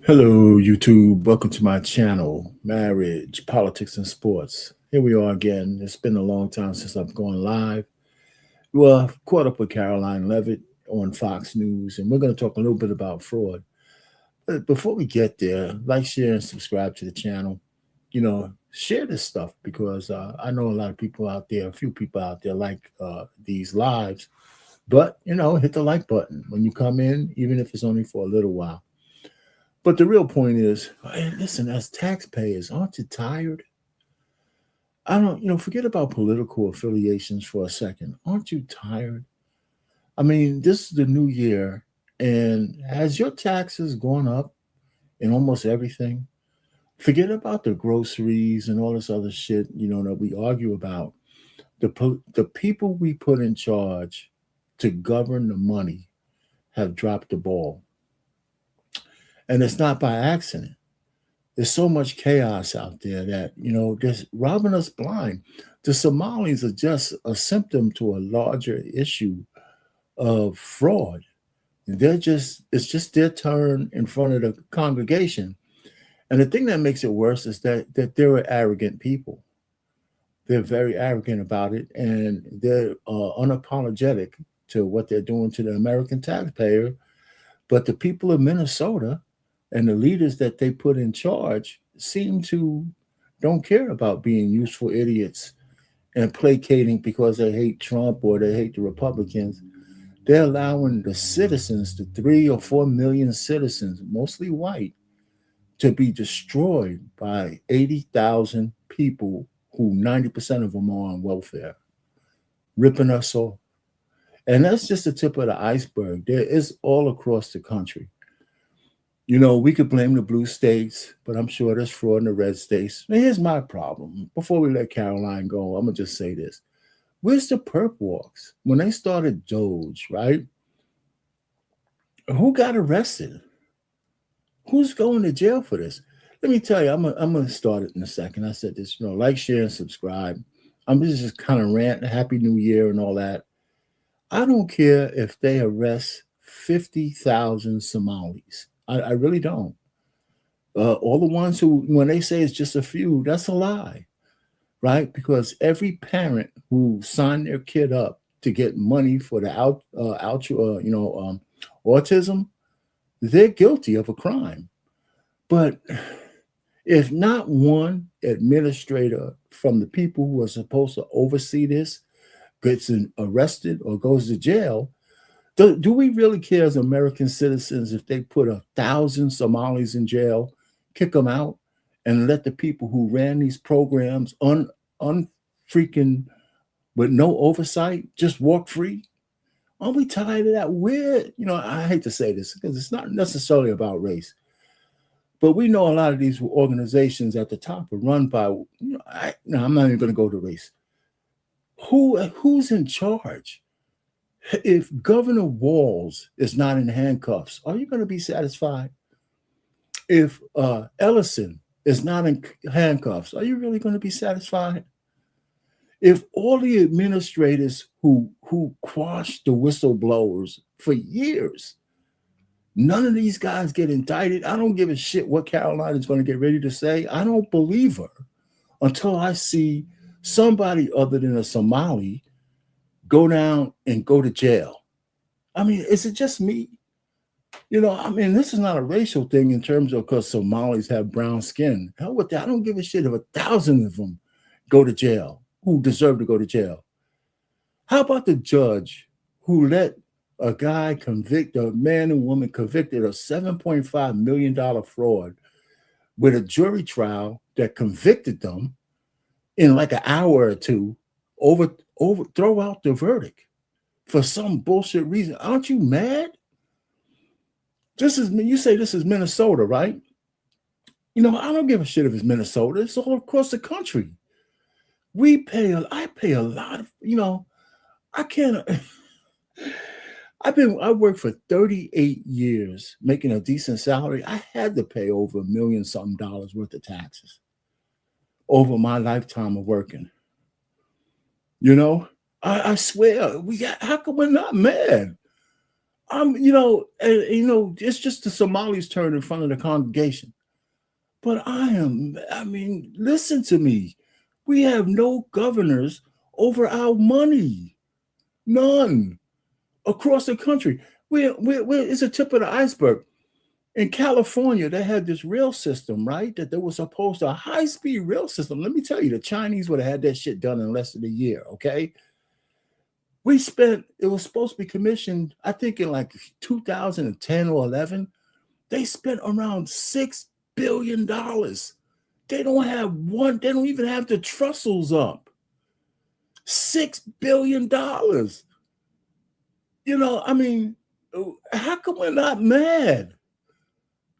Hello, YouTube. Welcome to my channel, Marriage, Politics, and Sports. Here we are again. It's been a long time since I've gone live. Well, I've caught up with Karoline Leavitt on Fox News, and we're going to talk a little bit about fraud. But before we get there, like, share, and subscribe to the channel. Share this stuff because I know a lot of people out there, a few people out there like these lives. But, hit the like button when you come in, even if it's only for a little while. But the real point is, hey, listen, as taxpayers, aren't you tired? I don't, forget about political affiliations for a second. Aren't you tired? I mean, this is the new year, and has your taxes gone up in almost everything? Forget about the groceries and all this other shit, that we argue about. The people we put in charge to govern the money have dropped the ball. And it's not by accident. There's so much chaos out there that, just robbing us blind. The Somalis are just a symptom to a larger issue of fraud. It's just their turn in front of the congregation. And the thing that makes it worse is that they're arrogant people. They're very arrogant about it, and they're unapologetic to what they're doing to the American taxpayer. But the people of Minnesota and the leaders that they put in charge seem to don't care about being useful idiots and placating because they hate Trump or they hate the Republicans. They're allowing the citizens, the 3 or 4 million citizens, mostly white, to be destroyed by 80,000 people who 90% of them are on welfare, ripping us off. And that's just the tip of the iceberg. There is all across the country. We could blame the blue states, but I'm sure there's fraud in the red states. And here's my problem. Before we let Karoline go, I'm going to just say this. Where's the perp walks? When they started Doge, right? Who got arrested? Who's going to jail for this? Let me tell you, I'm going to start it in a second. I said this, like, share, and subscribe. I'm just kind of rant, Happy New Year and all that. I don't care if they arrest 50,000 Somalis. I really don't. All the ones who, when they say it's just a few, that's a lie, right? Because every parent who signed their kid up to get money for the autism, they're guilty of a crime. But if not one administrator from the people who are supposed to oversee this gets arrested or goes to jail, do we really care as American citizens if they put 1,000 Somalis in jail, kick them out, and let the people who ran these programs unfreaking with no oversight just walk free? Aren't we tired of that? I hate to say this because it's not necessarily about race, but we know a lot of these organizations at the top are run by, I'm not even going to go to race. Who's in charge? If Governor Walz is not in handcuffs, are you going to be satisfied? If Ellison is not in handcuffs, are you really going to be satisfied? If all the administrators who quashed the whistleblowers for years, none of these guys get indicted, I don't give a shit what Karoline is going to get ready to say. I don't believe her until I see somebody other than a Somali go down and go to jail. I mean, is it just me? This is not a racial thing in terms of because Somalis have brown skin. Hell with that. I don't give a shit if 1,000 of them go to jail who deserve to go to jail. How about the judge who let a guy convict a man and woman convicted of $7.5 million fraud with a jury trial that convicted them in like an hour or two, throw out the verdict for some bullshit reason? Aren't you mad? You say this is Minnesota, right? I don't give a shit if it's Minnesota. It's all across the country. I pay a lot of, I can't. I worked for 38 years making a decent salary. I had to pay over $1 million something worth of taxes over my lifetime of working. I swear, how come we're not mad? it's just the Somalis' turn in front of the congregation. But listen to me. We have no governors over our money. None. Across the country. It's a tip of the iceberg. In California, they had this rail system, right? That they were supposed to, a high-speed rail system. Let me tell you, the Chinese would have had that shit done in less than a year, okay? It was supposed to be commissioned, I think in like 2010 or 11. They spent around $6 billion. They don't even have the trestles up. $6 billion. How come we're not mad?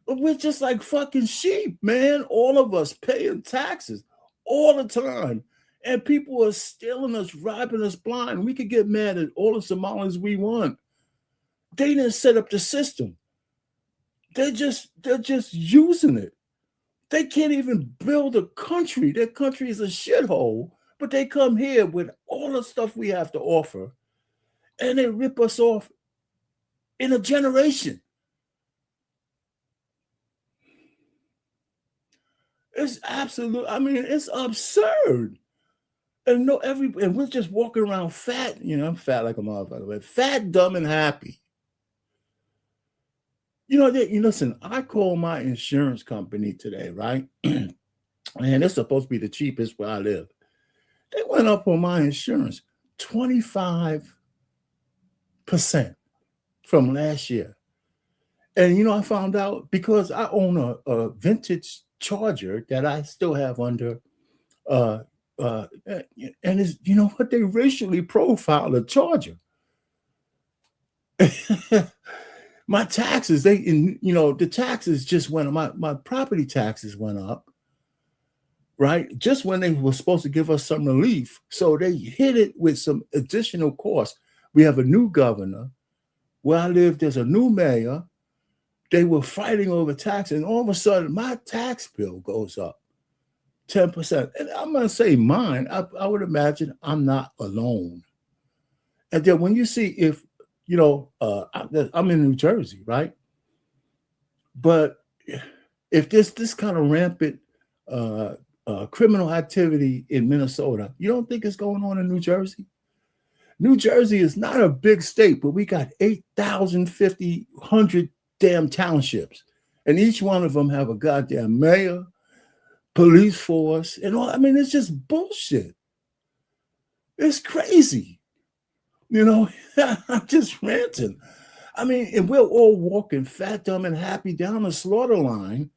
We're just like fucking sheep, man. All of us paying taxes all the time. And people are stealing us, robbing us blind. We could get mad at all the Somalis we want. They didn't set up the system. They're just using it. They can't even build a country. Their country is a shithole. But they come here with all the stuff we have to offer, and they rip us off in a generation. It's it's absurd. And we're just walking around fat, I'm fat like a motherfucker, but fat, dumb, and happy. Listen, I called my insurance company today, right? And it's supposed to be the cheapest where I live. They went up on my insurance 25% from last year. And I found out because I own a vintage Charger that I still have under and it's, what, they racially profile the Charger. My taxes, the taxes just went up. My property taxes went up, right? Just when they were supposed to give us some relief. So they hit it with some additional costs. We have a new governor. Where I live, there's a new mayor. They were fighting over taxes, and all of a sudden, my tax bill goes up 10%. And I'm going to say mine, I would imagine I'm not alone. And then when you see I'm in New Jersey, right? But if there's this kind of rampant criminal activity in Minnesota, you don't think it's going on in New Jersey? New Jersey is not a big state, but we got 8,050 damn townships. And each one of them have a goddamn mayor, police force, and all. It's just bullshit. It's crazy. I'm just ranting. And we're all walking fat, dumb, and happy down the slaughter line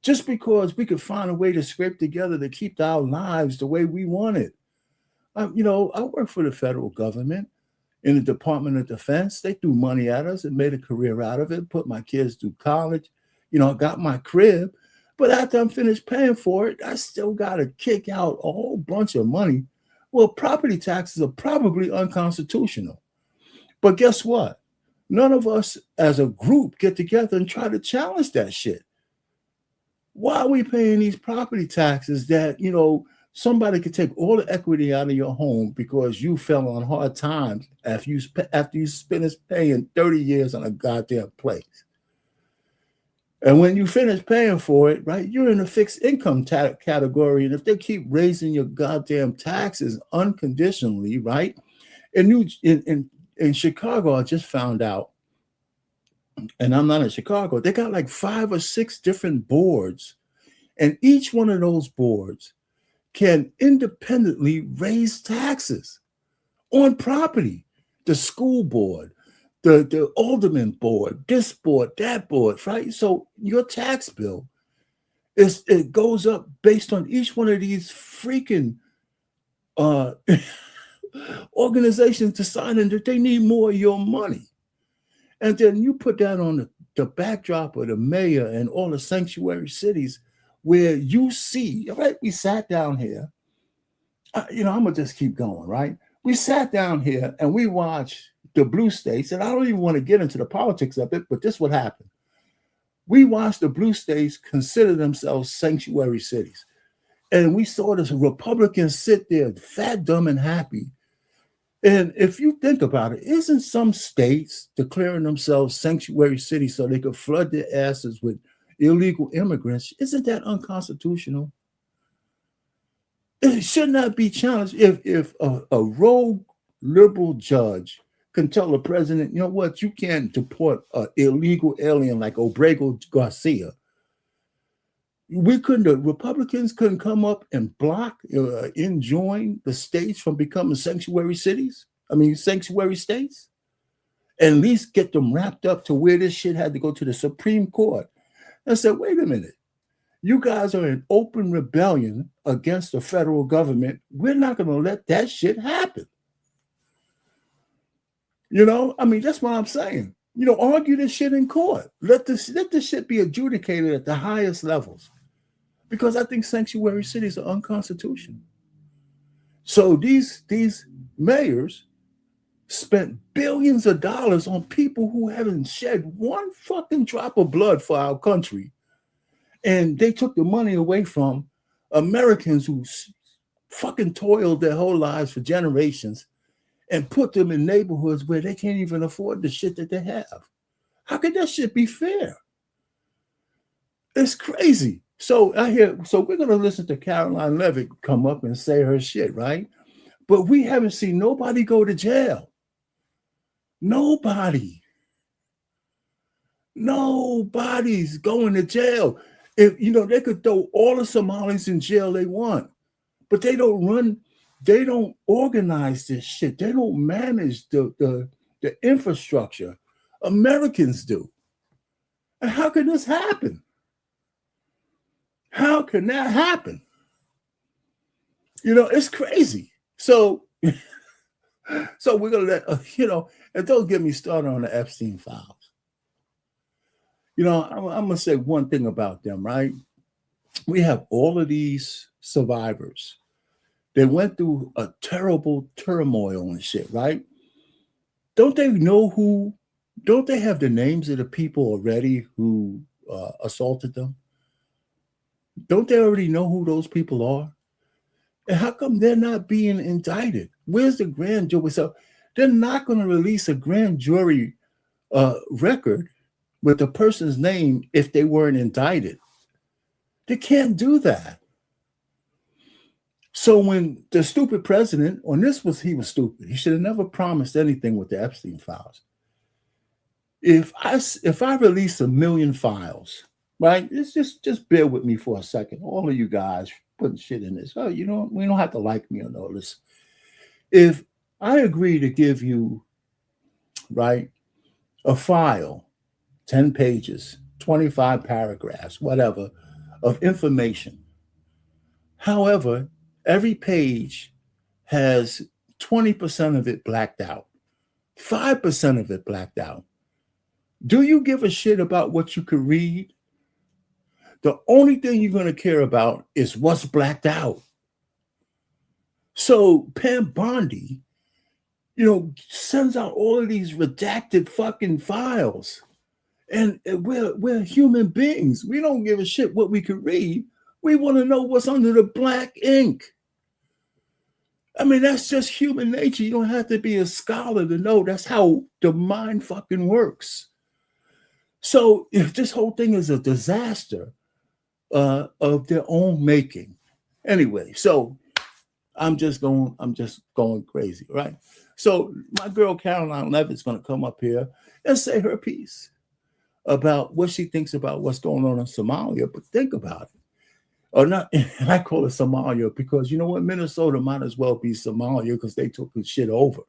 just because we could find a way to scrape together to keep our lives the way we want it. I work for the federal government in the Department of Defense. They threw money at us and made a career out of it, put my kids through college, got my crib. But after I'm finished paying for it, I still got to kick out a whole bunch of money. Well, property taxes are probably unconstitutional. But guess what? None of us as a group get together and try to challenge that shit. Why are we paying these property taxes that, somebody could take all the equity out of your home because you fell on hard times after you finish paying 30 years on a goddamn place? And when you finish paying for it, right, you're in a fixed income category. And if they keep raising your goddamn taxes unconditionally, right? In Chicago, I just found out, and I'm not in Chicago, they got like 5 or 6 different boards. And each one of those boards can independently raise taxes on property. The school board, the alderman board, this board, that board, right? So your tax bill it goes up based on each one of these freaking organizations deciding that they need more of your money. And then you put that on the backdrop of the mayor and all the sanctuary cities where you see, right? We sat down here. I'm going to just keep going, right? We sat down here and we watched the blue states, and I don't even want to get into the politics of it, but this would happen. We watched the blue states consider themselves sanctuary cities. And we saw this Republicans sit there, fat, dumb, and happy. And if you think about it, isn't some states declaring themselves sanctuary cities so they could flood their asses with illegal immigrants? Isn't that unconstitutional? It should not be challenged. If a rogue liberal judge can tell the president, you know what, you can't deport an illegal alien like Obrego Garcia. The Republicans couldn't come up and block, enjoin the states from becoming sanctuary cities. Sanctuary states, and at least get them wrapped up to where this shit had to go to the Supreme Court. I said, wait a minute. You guys are in open rebellion against the federal government. We're not going to let that shit happen. That's what I'm saying. Argue this shit in court. Let this shit be adjudicated at the highest levels. Because I think sanctuary cities are unconstitutional. So these mayors spent billions of dollars on people who haven't shed one fucking drop of blood for our country. And they took the money away from Americans who fucking toiled their whole lives for generations and put them in neighborhoods where they can't even afford the shit that they have. How could that shit be fair? It's crazy. So we're going to listen to Karoline Leavitt come up and say her shit, right? But we haven't seen nobody go to jail. Nobody's going to jail. If they could throw all the Somalis in jail they want, but they don't organize this shit. They don't manage the infrastructure. Americans do. And how can this happen? How can that happen? It's crazy. So we're gonna let and don't get me started on the Epstein files. I'm gonna say one thing about them, right? We have all of these survivors. They went through a terrible turmoil and shit, right? Don't they have the names of the people already who assaulted them? Don't they already know who those people are? And how come they're not being indicted? Where's the grand jury? So they're not going to release a grand jury record with the person's name if they weren't indicted. They can't do that. So when the stupid president, he was stupid. He should have never promised anything with the Epstein files. If I release 1 million files, right? It's just bear with me for a second. All of you guys putting shit in this. Oh, we don't have to like me on all this. If I agree to give you, right, a file, 10 pages, 25 paragraphs, whatever, of information. However, every page has 20% of it blacked out, 5% of it blacked out. Do you give a shit about what you could read? The only thing you're going to care about is what's blacked out. So Pam Bondi, sends out all of these redacted fucking files. And we're human beings. We don't give a shit what we can read. We want to know what's under the black ink. That's just human nature. You don't have to be a scholar to know that's how the mind fucking works. So if this whole thing is a disaster of their own making. Anyway, so I'm just going crazy, right? So my girl Karoline Leavitt's going to come up here and say her piece about what she thinks about what's going on in Somalia. But think about it. Or not, and I call it Somalia because you know what? Minnesota might as well be Somalia because they took the shit over.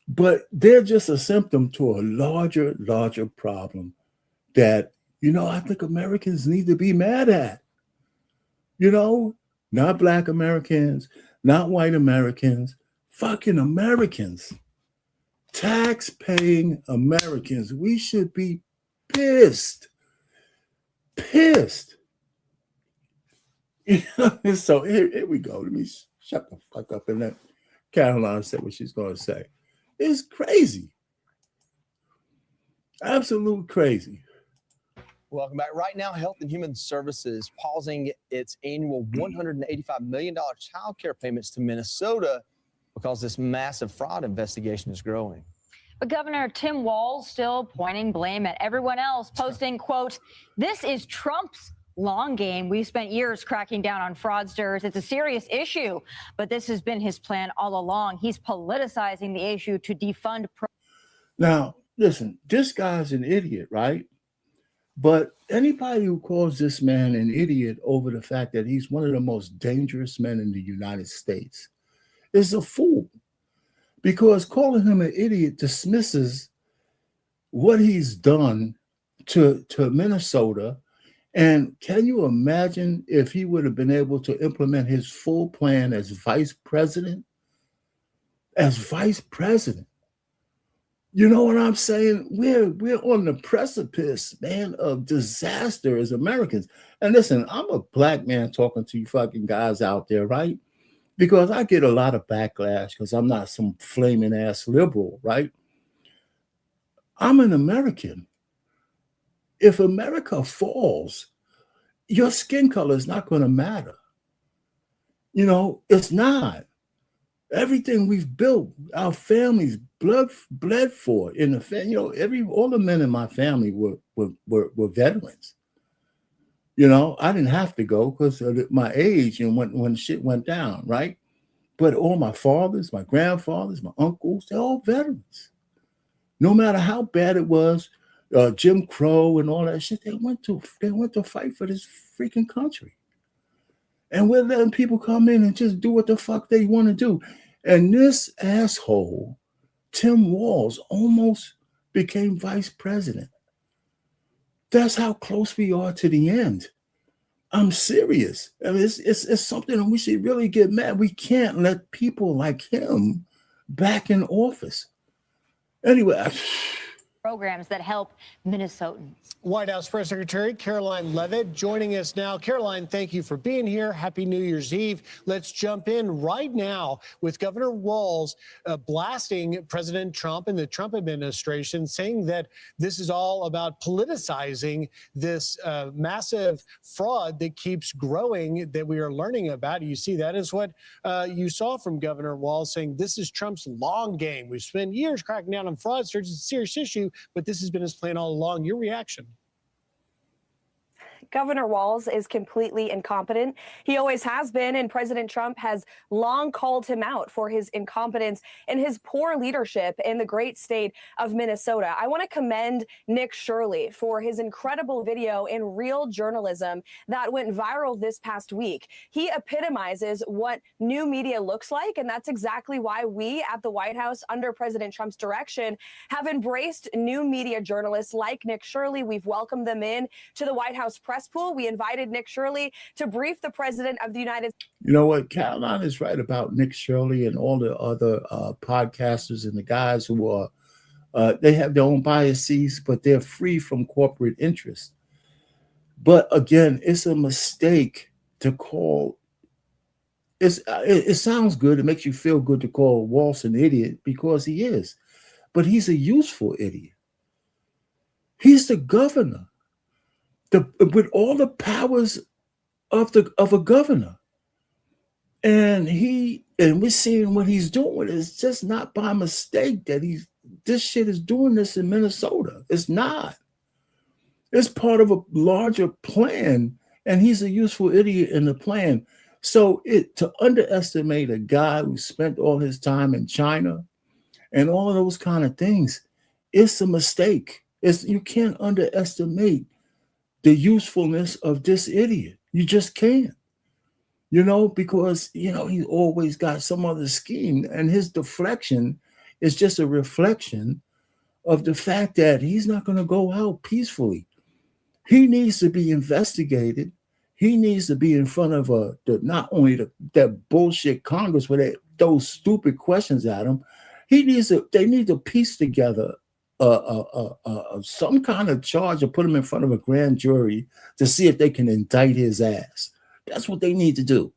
But they're just a symptom to a larger problem that, I think Americans need to be mad at. Not Black Americans, not white Americans, fucking Americans. Tax-paying Americans. We should be pissed. So here we go. Let me shut the fuck up and let Karoline say what she's going to say. It's crazy. Absolute crazy. Welcome back. Right now, Health and Human Services pausing its annual $185 million child care payments to Minnesota because this massive fraud investigation is growing. But Governor Tim Walz still pointing blame at everyone else, posting, quote, "This is Trump's long game. We've spent years cracking down on fraudsters. It's a serious issue, but this has been his plan all along. He's politicizing the issue to defund." Now, listen, this guy's an idiot, right? But anybody who calls this man an idiot over the fact that he's one of the most dangerous men in the United States is a fool. Because calling him an idiot dismisses what he's done to Minnesota. And can you imagine if he would have been able to implement his full plan as vice president? As vice president. You know what I'm saying? We're on the precipice, man, of disaster as Americans. And listen, I'm a black man talking to you fucking guys out there, right? Because I get a lot of backlash because I'm not some flaming ass liberal, right? I'm an American. If America falls, your skin color is not going to matter. You know, it's not. Everything we've built, our families bled for in the family. You know, all the men in my family were veterans. You know, I didn't have to go because of my age and when shit went down, right? But all my fathers, my grandfathers, my uncles, they're all veterans. No matter how bad it was, Jim Crow and all that shit, they went to fight for this freaking country. And we're letting people come in and just do what the fuck they want to do. And this asshole, Tim Walz, almost became vice president. That's how close we are to the end. I'm serious. I mean, it's something that we should really get mad. We can't let people like him back in office. Anyway. Programs that help Minnesotans. White House Press Secretary Karoline Leavitt joining us now. Karoline, thank you for being here. Happy New Year's Eve. Let's jump in right now with Governor Walz blasting President Trump and the Trump administration, saying that this is all about politicizing this massive fraud that keeps growing that we are learning about. You see, that is what you saw from Governor Walz, saying this is Trump's long game. We've spent years cracking down on fraudsters. It's a serious issue, but this has been his plan all along. Your reaction? Governor Walz is completely incompetent. He always has been, and President Trump has long called him out for his incompetence and his poor leadership in the great state of Minnesota. I want to commend Nick Shirley for his incredible video in real journalism that went viral this past week. He epitomizes what new media looks like, and that's exactly why we at the White House, under President Trump's direction, have embraced new media journalists like Nick Shirley. We've welcomed them in to the White House press pool. We invited Nick Shirley to brief the President of the United States. You know what? Karoline is right about Nick Shirley and all the other podcasters and the guys who are, they have their own biases, but they're free from corporate interest. But again, it's a mistake to call, it sounds good. It makes you feel good to call Walz an idiot because he is, but he's a useful idiot. He's the governor. With all the powers of a governor, and we're seeing what he's doing. It's just not by mistake that this shit is doing this in Minnesota. It's not. It's part of a larger plan, and he's a useful idiot in the plan. So to underestimate a guy who spent all his time in China and all of those kind of things, it's a mistake. You can't underestimate the usefulness of this idiot. You just can't, because, he's always got some other scheme, and his deflection is just a reflection of the fact that he's not going to go out peacefully. He needs to be investigated. He needs to be in front of not only that bullshit Congress where they throw stupid questions at him. They need to piece together some kind of charge or put him in front of a grand jury to see if they can indict his ass. That's what they need to do.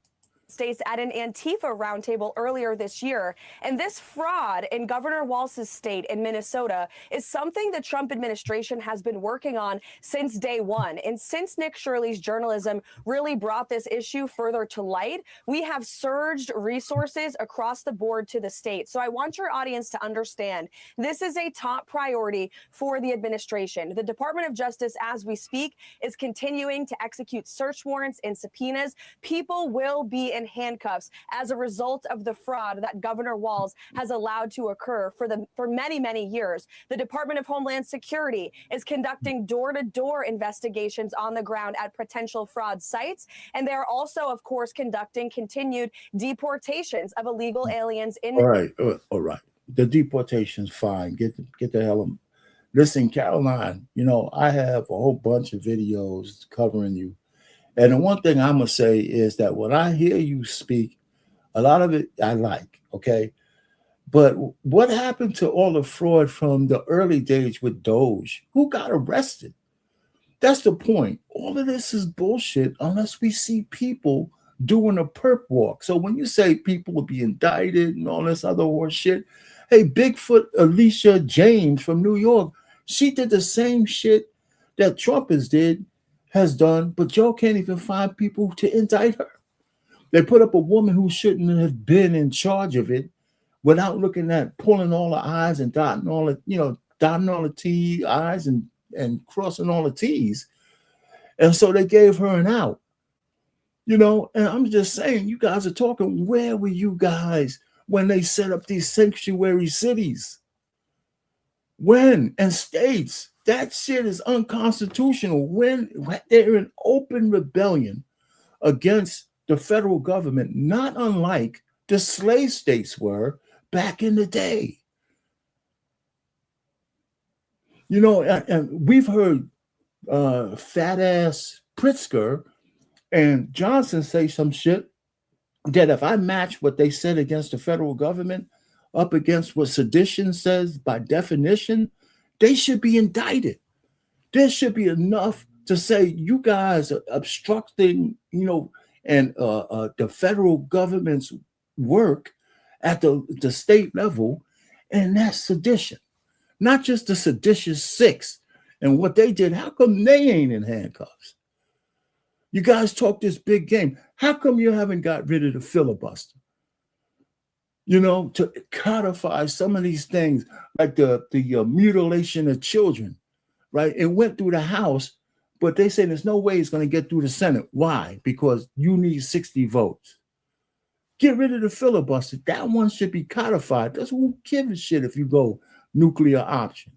States at an Antifa roundtable earlier this year. And this fraud in Governor Walz's state in Minnesota is something the Trump administration has been working on since day one. And since Nick Shirley's journalism really brought this issue further to light, we have surged resources across the board to the state. So I want your audience to understand this is a top priority for the administration. The Department of Justice, as we speak, is continuing to execute search warrants and subpoenas. People will be in handcuffs as a result of the fraud that Governor Walz has allowed to occur for many, many years. The Department of Homeland Security is conducting door-to-door investigations on the ground at potential fraud sites. And they're also, of course, conducting continued deportations of illegal aliens in. All right. The deportation's fine. Get the hell on. Listen, Karoline, I have a whole bunch of videos covering you. And the one thing I'm going to say is that when I hear you speak, a lot of it I like, okay? But what happened to all the fraud from the early days with Doge? Who got arrested? That's the point. All of this is bullshit unless we see people doing a perp walk. So when you say people will be indicted and all this other horse shit, hey, Bigfoot Alicia James from New York, she did the same shit that Trump has done, but y'all can't even find people to indict her. They put up a woman who shouldn't have been in charge of it without looking at pulling all the I's and dotting all the I's and crossing all the T's. And so they gave her an out. And I'm just saying, you guys are talking, where were you guys when they set up these sanctuary cities? When? And states. That shit is unconstitutional. When they're in open rebellion against the federal government, not unlike the slave states were back in the day. And we've heard fat ass Pritzker and Johnson say some shit that if I match what they said against the federal government up against what sedition says by definition, they should be indicted. There should be enough to say you guys are obstructing, and the federal government's work at the state level, and that's sedition. Not just the seditious six and what they did. How come they ain't in handcuffs? You guys talk this big game. How come you haven't got rid of the filibuster? To codify some of these things, like the mutilation of children, right? It went through the House, but they say there's no way it's going to get through the Senate. Why? Because you need 60 votes. Get rid of the filibuster. That one should be codified. That's who gives a shit if you go nuclear option.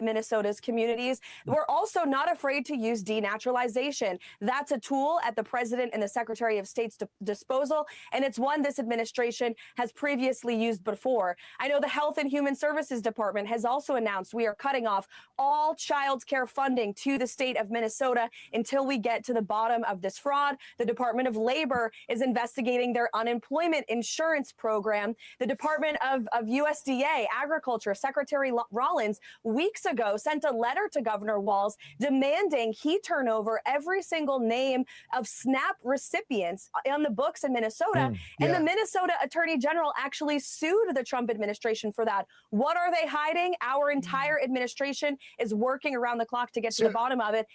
Minnesota's communities. We're also not afraid to use denaturalization. That's a tool at the president and the Secretary of State's disposal, and it's one this administration has previously used before. I know the Health and Human Services Department has also announced we are cutting off all child care funding to the state of Minnesota until we get to the bottom of this fraud. The Department of Labor is investigating their unemployment insurance program. The Department of USDA Agriculture Secretary Rollins weeks ago sent a letter to Governor Walz demanding he turn over every single name of SNAP recipients on the books in Minnesota. And the Minnesota Attorney General actually sued the Trump administration for that. What are they hiding? Our entire administration is working around the clock to get to the bottom of it.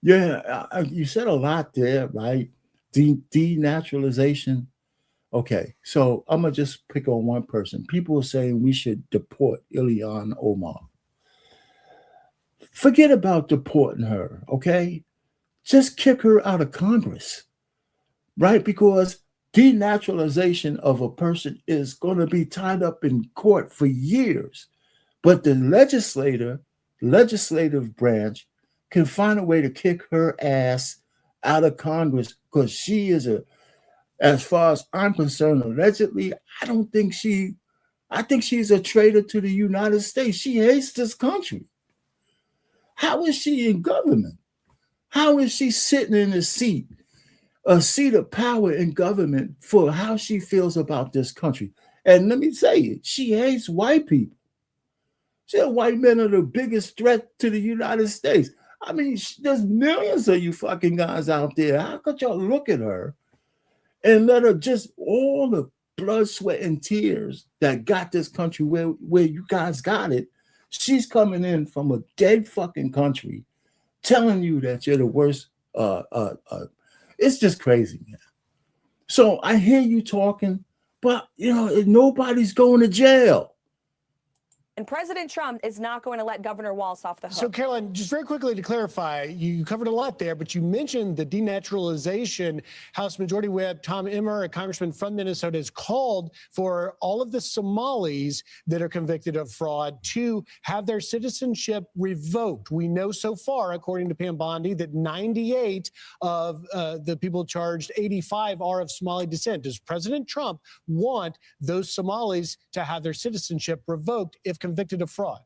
Yeah, you said a lot there, right? Denaturalization. Okay, so I'm going to just pick on one person. People are saying we should deport Ilhan Omar. Forget about deporting her, okay? Just kick her out of Congress, right? Because denaturalization of a person is going to be tied up in court for years. But the legislative branch can find a way to kick her ass out of Congress because she is as far as I'm concerned, allegedly, I think she's a traitor to the United States. She hates this country. How is she in government? How is she sitting in a seat of power in government for how she feels about this country? And let me say it, she hates white people. She said white men are the biggest threat to the United States. I mean, there's millions of you fucking guys out there. How could y'all look at her and let her just all the blood, sweat, and tears that got this country where you guys got it. She's coming in from a dead fucking country, telling you that you're the worst. It's just crazy, man. So I hear you talking, but nobody's going to jail. And President Trump is not going to let Governor Walz off the hook. So, Karoline, just very quickly to clarify, you covered a lot there, but you mentioned the denaturalization. House Majority Whip Tom Emmer, a congressman from Minnesota, has called for all of the Somalis that are convicted of fraud to have their citizenship revoked. We know so far, according to Pam Bondi, that 98 of the people charged, 85 are of Somali descent. Does President Trump want those Somalis to have their citizenship revoked if convicted of fraud?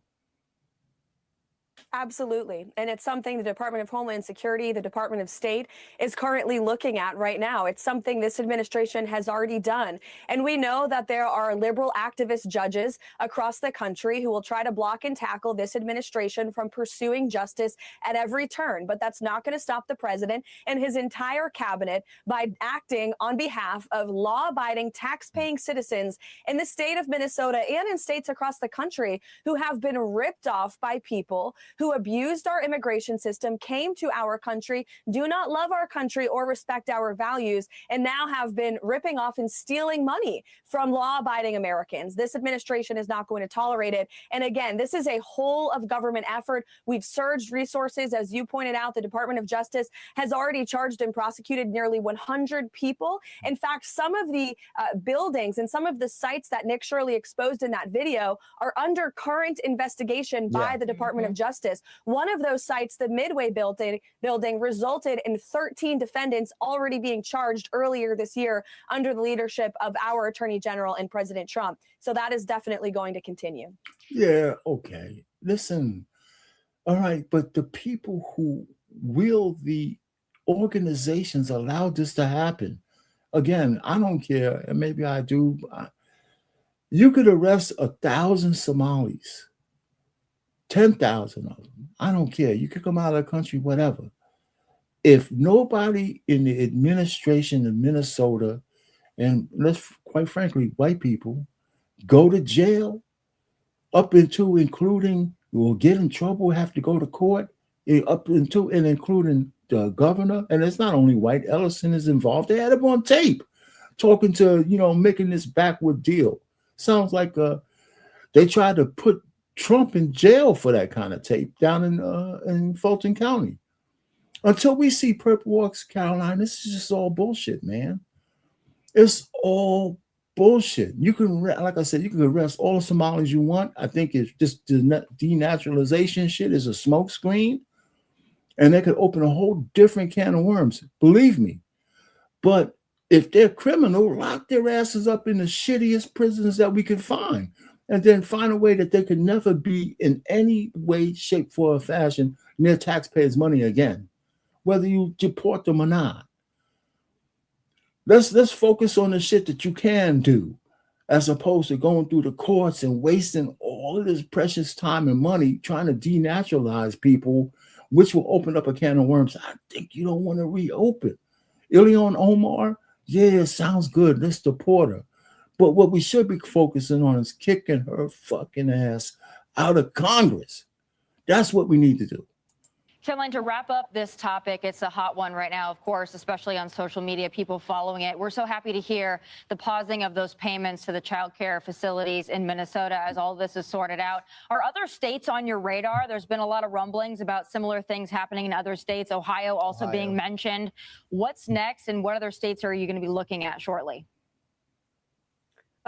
Absolutely. And it's something the Department of Homeland Security, the Department of State is currently looking at right now. It's something this administration has already done. And we know that there are liberal activist judges across the country who will try to block and tackle this administration from pursuing justice at every turn. But that's not going to stop the president and his entire cabinet by acting on behalf of law-abiding, tax-paying citizens in the state of Minnesota and in states across the country who have been ripped off by people who abused our immigration system, came to our country, do not love our country or respect our values, and now have been ripping off and stealing money from law-abiding Americans. This administration is not going to tolerate it. And again, this is a whole of government effort. We've surged resources. As you pointed out, the Department of Justice has already charged and prosecuted nearly 100 people. In fact, some of the buildings and some of the sites that Nick Shirley exposed in that video are under current investigation by the Department of Justice. One of those sites, the Midway building, resulted in 13 defendants already being charged earlier this year under the leadership of our Attorney General and President Trump. So that is definitely going to continue. Yeah, okay. Listen, all right, but the people who will the organizations allowed this to happen. Again, I don't care, and maybe I do. You could arrest 1,000 Somalis. 10,000 of them. I don't care. You could come out of the country, whatever. If nobody in the administration of Minnesota, and let's quite frankly, white people, go to jail, up into including will get in trouble, have to go to court, up into and including the governor, and it's not only white. Ellison is involved. They had him on tape, talking to making this backward deal. Sounds like they tried to put Trump in jail for that kind of tape down in Fulton County. Until we see perp walks, Karoline, this is just all bullshit, man. It's all bullshit. You can, like I said, you can arrest all the Somalis you want. I think it's just denaturalization shit is a smoke screen, and they could open a whole different can of worms. Believe me. But if they're criminal, lock their asses up in the shittiest prisons that we can find. And then find a way that they could never be in any way, shape, form, or fashion near taxpayers' money again, whether you deport them or not. Let's focus on the shit that you can do, as opposed to going through the courts and wasting all of this precious time and money trying to denaturalize people, which will open up a can of worms I think you don't want to reopen. Ilhan Omar, yeah, sounds good. Let's deport her. But what we should be focusing on is kicking her fucking ass out of Congress. That's what we need to do. Karoline, to wrap up this topic, it's a hot one right now, of course, especially on social media, people following it. We're so happy to hear the pausing of those payments to the child care facilities in Minnesota as all this is sorted out. Are other states on your radar? There's been a lot of rumblings about similar things happening in other states, Ohio also being mentioned. What's next, and what other states are you going to be looking at shortly?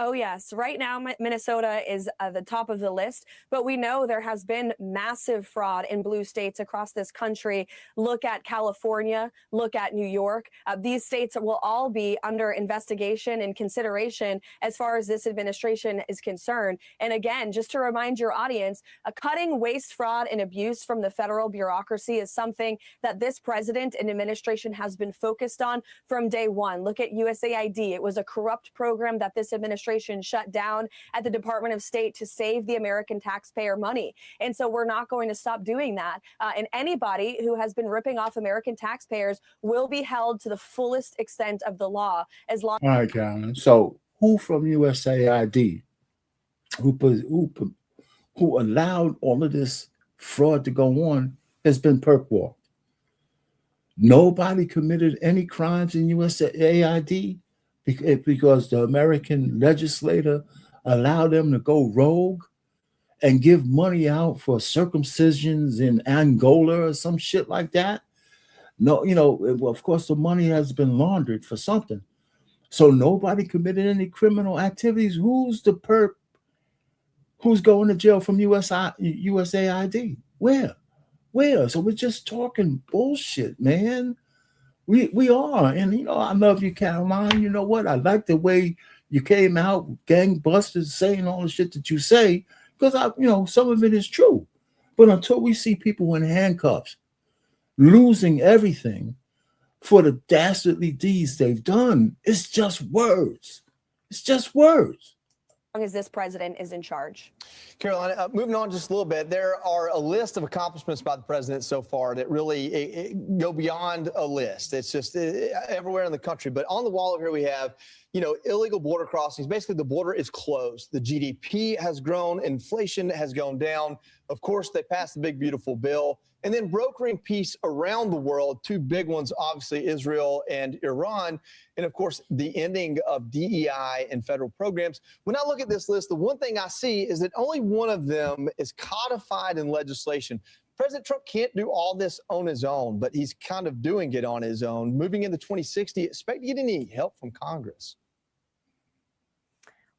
Oh, yes. Right now, Minnesota is at the top of the list, but we know there has been massive fraud in blue states across this country. Look at California, look at New York. These states will all be under investigation and consideration as far as this administration is concerned. And again, just to remind your audience, cutting waste, fraud, and abuse from the federal bureaucracy is something that this president and administration has been focused on from day one. Look at USAID. It was a corrupt program that this administration administration shut down at the Department of State to save the American taxpayer money. And so we're not going to stop doing that. And anybody who has been ripping off American taxpayers will be held to the fullest extent of the law as long. All right, Karoline. So who from USAID who allowed all of this fraud to go on has been perp walked? Nobody committed any crimes in USAID because the American legislator allowed them to go rogue and give money out for circumcisions in Angola or some shit like that. No, of course, the money has been laundered for something. So nobody committed any criminal activities. Who's the perp? Who's going to jail from USAID? Where? So we're just talking bullshit, man. We are. And, I love you, Karoline. You know what? I like the way you came out, gangbusters, saying all the shit that you say, because, some of it is true. But until we see people in handcuffs losing everything for the dastardly deeds they've done, it's just words. It's just words. As long as this president is in charge. Karoline, moving on just a little bit, there are a list of accomplishments by the president so far that really go beyond a list. It's just everywhere in the country. But on the wall over here we have, illegal border crossings. Basically, the border is closed. The GDP has grown. Inflation has gone down. Of course, they passed the big, beautiful bill. And then brokering peace around the world, two big ones, obviously, Israel and Iran. And, of course, the ending of DEI and federal programs. When I look at this list, the one thing I see is that only one of them is codified in legislation. President Trump can't do all this on his own, but he's kind of doing it on his own. Moving into 2060, expect to get any help from Congress.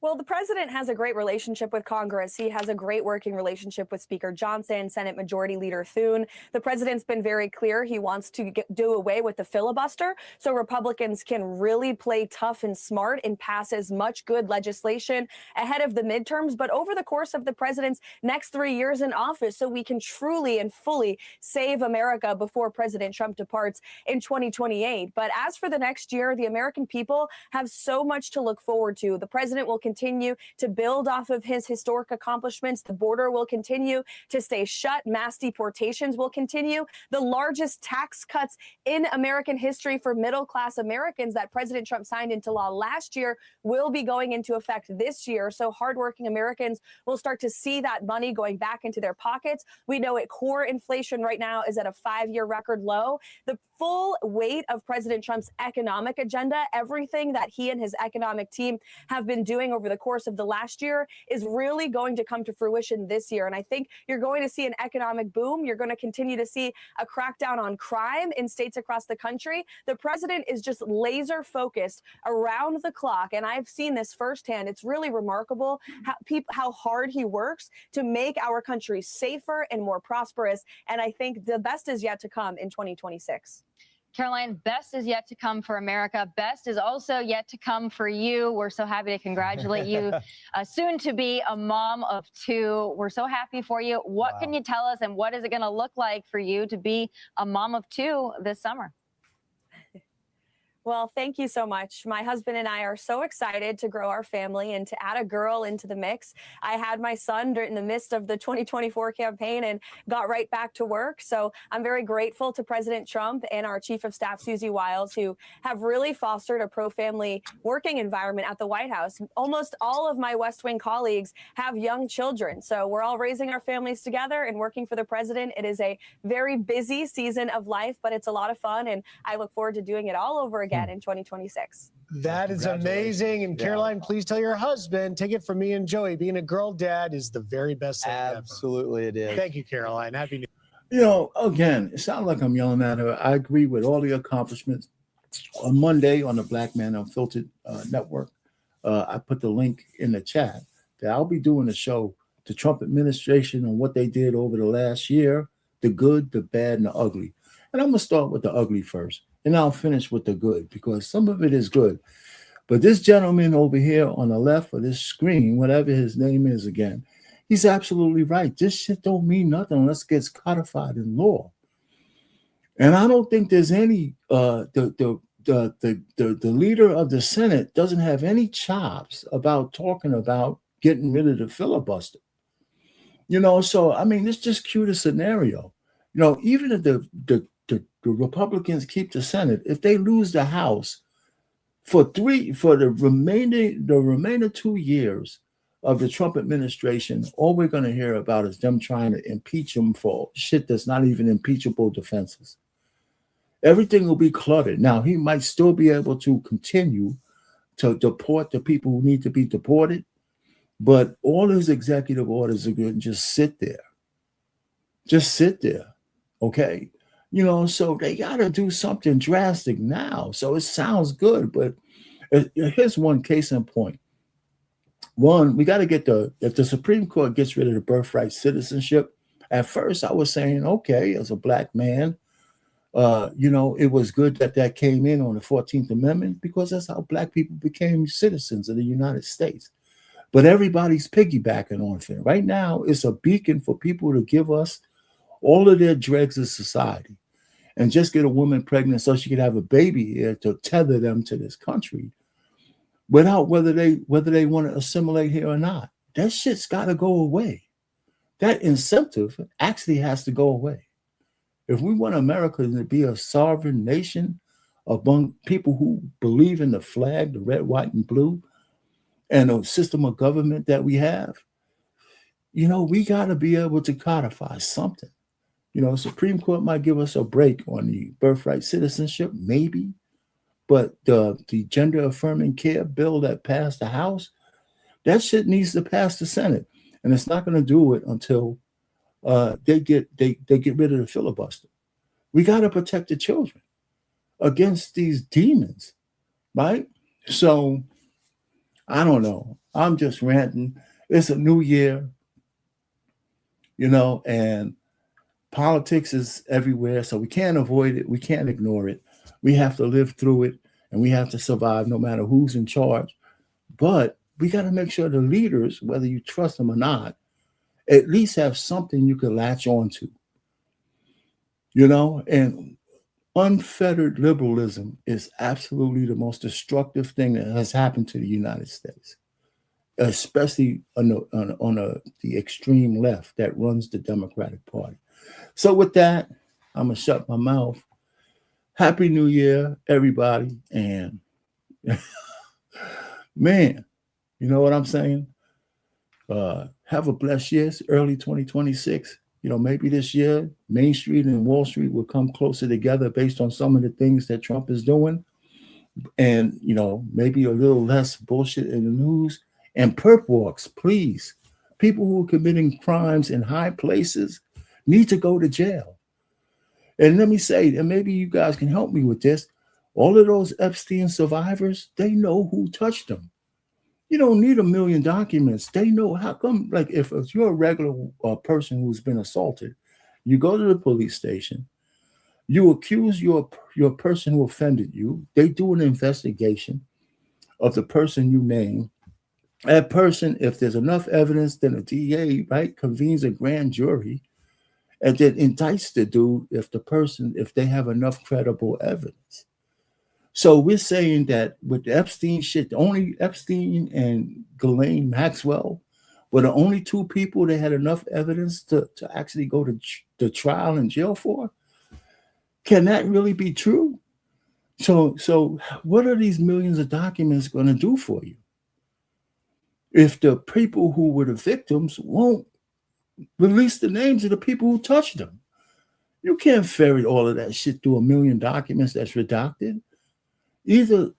Well, the president has a great relationship with Congress. He has a great working relationship with Speaker Johnson, Senate Majority Leader Thune. The president's been very clear he wants to do away with the filibuster so Republicans can really play tough and smart and pass as much good legislation ahead of the midterms, but over the course of the president's next 3 years in office, so we can truly and fully save America before President Trump departs in 2028. But as for the next year, the American people have so much to look forward to. The president will continue to build off of his historic accomplishments. The border will continue to stay shut. Mass deportations will continue. The largest tax cuts in American history for middle-class Americans that President Trump signed into law last year will be going into effect this year. So hardworking Americans will start to see that money going back into their pockets. We know core inflation right now is at a 5-year record low. The full weight of President Trump's economic agenda, everything that he and his economic team have been doing over the course of the last year, is really going to come to fruition this year. And I think you're going to see an economic boom. You're going to continue to see a crackdown on crime in states across the country. The president is just laser focused around the clock. And I've seen this firsthand. It's really remarkable how hard he works to make our country safer and more prosperous. And I think the best is yet to come in 2026. Karoline, best is yet to come for America. Best is also yet to come for you. We're so happy to congratulate you. Soon to be a mom of 2. We're so happy for you. What can you tell us, and what is it going to look like for you to be a mom of 2 this summer? Well, thank you so much. My husband and I are so excited to grow our family and to add a girl into the mix. I had my son during the midst of the 2024 campaign and got right back to work. So I'm very grateful to President Trump and our Chief of Staff, Susie Wiles, who have really fostered a pro-family working environment at the White House. Almost all of my West Wing colleagues have young children. So we're all raising our families together and working for the president. It is a very busy season of life, but it's a lot of fun. And I look forward to doing it all over again in 2026. That is amazing. And Karoline, please tell your husband, take it from me and Joey, being a girl dad is the very best thing Absolutely ever. it is. Thank you, Karoline. Happy New Year. Again, it sounds like I'm yelling at her. I agree with all the accomplishments. On Monday on the Black Man Unfiltered Network, I put the link in the chat that I'll be doing a show, the Trump administration, on what they did over the last year, the good, the bad, and the ugly. And I'm going to start with the ugly first. And I'll finish with the good, because some of it is good. But this gentleman over here on the left of this screen, whatever his name is again, he's absolutely right. This shit don't mean nothing unless it gets codified in law. And I don't think there's any, the the leader of the Senate doesn't have any chops about talking about getting rid of the filibuster. So I mean, it's just cute a scenario. Even if the Republicans keep the Senate, if they lose the House for the remainder 2 years of the Trump administration, all we're going to hear about is them trying to impeach him for shit that's not even impeachable defenses. Everything will be cluttered. Now, he might still be able to continue to deport the people who need to be deported, but all his executive orders are going to just sit there. Just sit there. Okay. So they got to do something drastic now. So it sounds good, but here's one case in point. One, we got to get if the Supreme Court gets rid of the birthright citizenship. At first, I was saying, okay, as a black man, it was good that came in on the 14th Amendment, because that's how black people became citizens of the United States. But everybody's piggybacking on it. Right now, it's a beacon for people to give us all of their dregs of society and just get a woman pregnant so she could have a baby here to tether them to this country without whether they want to assimilate here or not. That shit's got to go away. That incentive actually has to go away. If we want America to be a sovereign nation among people who believe in the flag, the red, white, and blue, and a system of government that we have, we got to be able to codify something. Supreme Court might give us a break on the birthright citizenship, maybe, but the gender affirming care bill that passed the House, that shit needs to pass the Senate, and it's not going to do it until they get rid of the filibuster. We got to protect the children against these demons, right? So I don't know. I'm just ranting. It's a new year, and politics is everywhere, so we can't avoid it. We can't ignore it. We have to live through it, and we have to survive no matter who's in charge. But we got to make sure the leaders, whether you trust them or not, at least have something you can latch on to. And unfettered liberalism is absolutely the most destructive thing that has happened to the United States, especially on the extreme left that runs the Democratic Party. So with that, I'm going to shut my mouth. Happy New Year, everybody. And man, you know what I'm saying? Have a blessed year. It's early 2026. Maybe this year, Main Street and Wall Street will come closer together based on some of the things that Trump is doing. And, maybe a little less bullshit in the news. And perp walks, please. People who are committing crimes in high places need to go to jail. And let me say, and maybe you guys can help me with this, all of those Epstein survivors, they know who touched them. You don't need 1 million documents. They know. How come, like, if you're a regular person who's been assaulted, you go to the police station, you accuse your person who offended you, they do an investigation of the person you name. That person, if there's enough evidence, then a DA, right, convenes a grand jury and then indicts the dude if they have enough credible evidence. So we're saying that with the Epstein shit, only Epstein and Ghislaine Maxwell were the only two people that had enough evidence to actually go to the trial and jail for. Can that really be true? So what are these millions of documents going to do for you if the people who were the victims won't release the names of the people who touched them? You can't ferret all of that shit through 1 million documents that's redacted. Either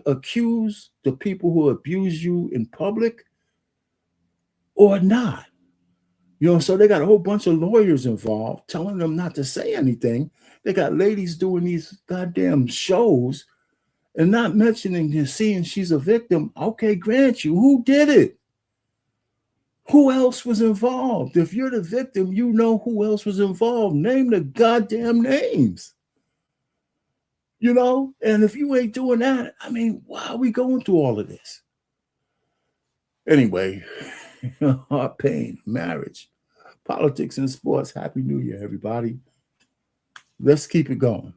accuse the people who abuse you in public or not. So they got a whole bunch of lawyers involved telling them not to say anything. They got ladies doing these goddamn shows and not mentioning seeing she's a victim. Okay, grant you. Who did it? Who else was involved? If you're the victim, you know who else was involved. Name the goddamn names. And if you ain't doing that, I mean, why are we going through all of this? Anyway, heart pain, marriage, politics, and sports. Happy New Year, everybody. Let's keep it going.